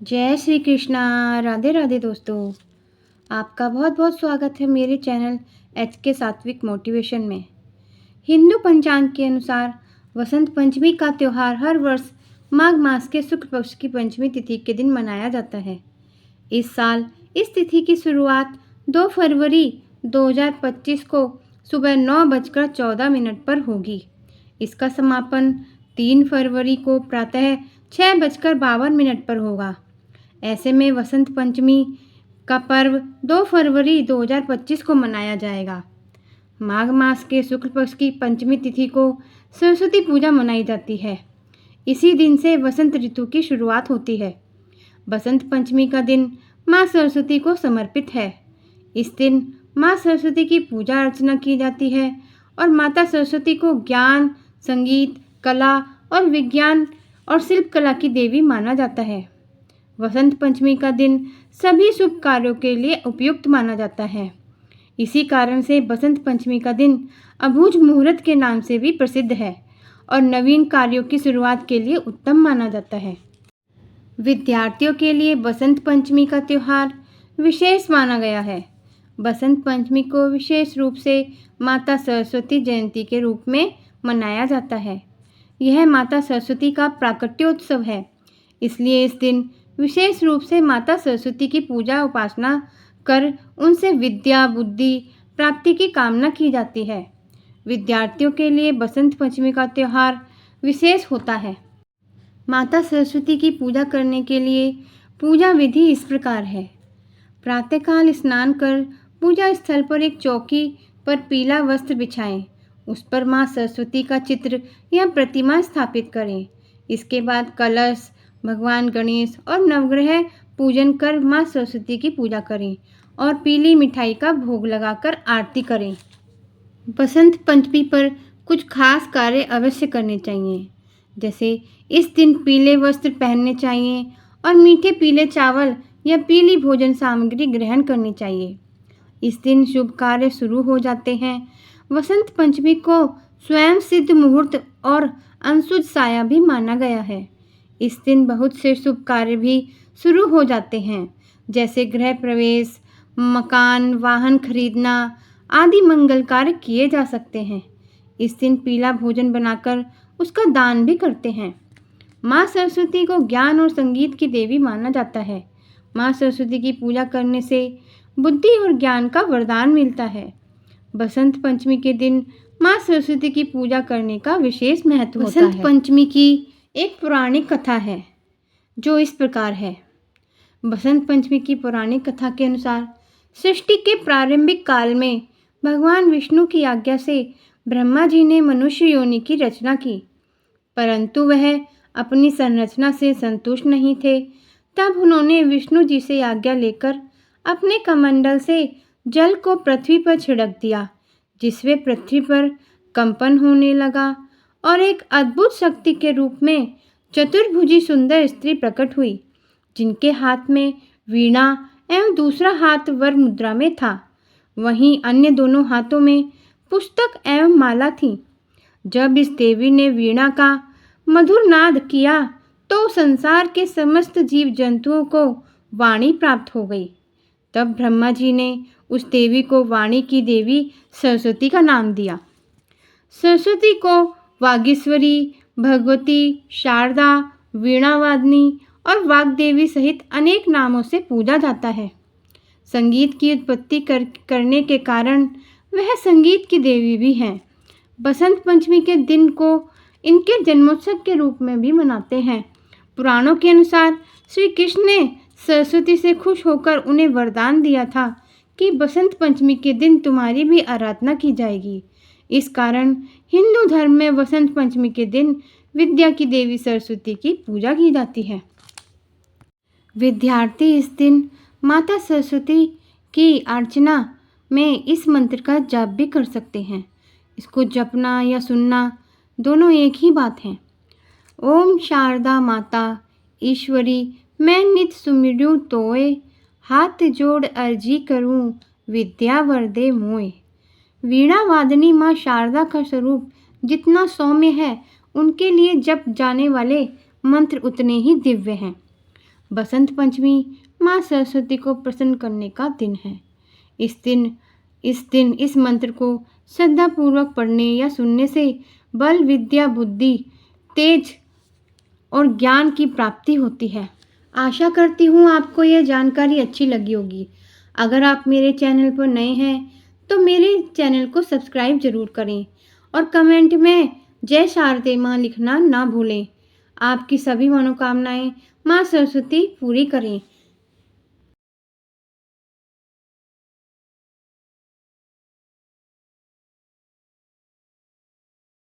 जय श्री कृष्णा। राधे राधे दोस्तों। आपका बहुत बहुत स्वागत है मेरे चैनल एच के सात्विक मोटिवेशन में। हिंदू पंचांग के अनुसार वसंत पंचमी का त्यौहार हर वर्ष माघ मास के शुक्ल पक्ष की पंचमी तिथि के दिन मनाया जाता है। इस साल इस तिथि की शुरुआत 2 फरवरी 2025 को सुबह 9:14 पर होगी। इसका समापन 3 फरवरी को प्रातः 6:52 पर होगा। ऐसे में वसंत पंचमी का पर्व 2 फरवरी 2025 को मनाया जाएगा। माघ मास के शुक्ल पक्ष की पंचमी तिथि को सरस्वती पूजा मनाई जाती है। इसी दिन से वसंत ऋतु की शुरुआत होती है। बसंत पंचमी का दिन माँ सरस्वती को समर्पित है। इस दिन माँ सरस्वती की पूजा अर्चना की जाती है और माता सरस्वती को ज्ञान, संगीत, कला और विज्ञान और शिल्प कला की देवी माना जाता है। वसंत पंचमी का दिन सभी शुभ कार्यों के लिए उपयुक्त माना जाता है। इसी कारण से बसंत पंचमी का दिन अबूझ मुहूर्त के नाम से भी प्रसिद्ध है और नवीन कार्यों की शुरुआत के लिए उत्तम माना जाता है। विद्यार्थियों के लिए बसंत पंचमी का त्यौहार विशेष माना गया है। बसंत पंचमी को विशेष रूप से माता सरस्वती जयंती के रूप में मनाया जाता है। यह माता सरस्वती का प्राकट्योत्सव है, इसलिए इस दिन विशेष रूप से माता सरस्वती की पूजा उपासना कर उनसे विद्या बुद्धि प्राप्ति की कामना की जाती है। विद्यार्थियों के लिए बसंत पंचमी का त्यौहार विशेष होता है। माता सरस्वती की पूजा करने के लिए पूजा विधि इस प्रकार है। प्रातःकाल स्नान कर पूजा स्थल पर एक चौकी पर पीला वस्त्र बिछाएं। उस पर माँ सरस्वती का चित्र या प्रतिमा स्थापित करें। इसके बाद कलश, भगवान गणेश और नवग्रह पूजन कर माँ सरस्वती की पूजा करें और पीली मिठाई का भोग लगाकर आरती करें। बसंत पंचमी पर कुछ खास कार्य अवश्य करने चाहिए, जैसे इस दिन पीले वस्त्र पहनने चाहिए और मीठे पीले चावल या पीली भोजन सामग्री ग्रहण करनी चाहिए। इस दिन शुभ कार्य शुरू हो जाते हैं। वसंत पंचमी को स्वयं सिद्ध मुहूर्त और अंशुज साया भी माना गया है। इस दिन बहुत से शुभ कार्य भी शुरू हो जाते हैं, जैसे गृह प्रवेश, मकान, वाहन खरीदना आदि मंगल कार्य किए जा सकते हैं। इस दिन पीला भोजन बनाकर उसका दान भी करते हैं। माँ सरस्वती को ज्ञान और संगीत की देवी माना जाता है। माँ सरस्वती की पूजा करने से बुद्धि और ज्ञान का वरदान मिलता है। बसंत पंचमी के दिन माँ सरस्वती की पूजा करने का विशेष महत्व होता है। बसंत पंचमी की एक पौराणिक कथा है जो इस प्रकार है। बसंत पंचमी की पौराणिक कथा के अनुसार सृष्टि के प्रारंभिक काल में भगवान विष्णु की आज्ञा से ब्रह्मा जी ने मनुष्य योनि की रचना की, परंतु वह अपनी संरचना से संतुष्ट नहीं थे। तब उन्होंने विष्णु जी से आज्ञा लेकर अपने कमंडल से जल को पृथ्वी पर छिड़क दिया, जिससे पृथ्वी पर कंपन होने लगा और एक अद्भुत शक्ति के रूप में चतुर्भुजी सुंदर स्त्री प्रकट हुई, जिनके हाथ में वीणा एवं दूसरा हाथ वर मुद्रा में था। वहीं अन्य दोनों हाथों में पुस्तक एवं माला थी। जब इस देवी ने वीणा का मधुर नाद किया तो संसार के समस्त जीव जंतुओं को वाणी प्राप्त हो गई। तब ब्रह्मा जी ने उस देवी को वाणी की देवी सरस्वती का नाम दिया। सरस्वती को वागीश्वरी, भगवती, शारदा, वीणावादिनी और वाग्देवी सहित अनेक नामों से पूजा जाता है। संगीत की उत्पत्ति करने के कारण वह संगीत की देवी भी हैं। बसंत पंचमी के दिन को इनके जन्मोत्सव के रूप में भी मनाते हैं। पुराणों के अनुसार श्री कृष्ण ने सरस्वती से खुश होकर उन्हें वरदान दिया था कि बसंत पंचमी के दिन तुम्हारी भी आराधना की जाएगी। इस कारण हिंदू धर्म में वसंत पंचमी के दिन विद्या की देवी सरस्वती की पूजा की जाती है। विद्यार्थी इस दिन माता सरस्वती की अर्चना में इस मंत्र का जाप भी कर सकते हैं। इसको जपना या सुनना दोनों एक ही बात है। ओम शारदा माता ईश्वरी मैं नित सुमिरूं तोय, हाथ जोड़ अर्जी करूं विद्या वरदे मोय। वीणा वादनी माँ शारदा का स्वरूप जितना सौम्य है, उनके लिए जप जाने वाले मंत्र उतने ही दिव्य हैं। बसंत पंचमी माँ सरस्वती को प्रसन्न करने का दिन है। इस दिन इस मंत्र को श्रद्धापूर्वक पढ़ने या सुनने से बल, विद्या, बुद्धि, तेज और ज्ञान की प्राप्ति होती है। आशा करती हूँ आपको यह जानकारी अच्छी लगी होगी। अगर आप मेरे चैनल पर नए हैं तो मेरे चैनल को सब्सक्राइब ज़रूर करें और कमेंट में जय शारदे माँ लिखना ना भूलें। आपकी सभी मनोकामनाएं माँ सरस्वती पूरी करें।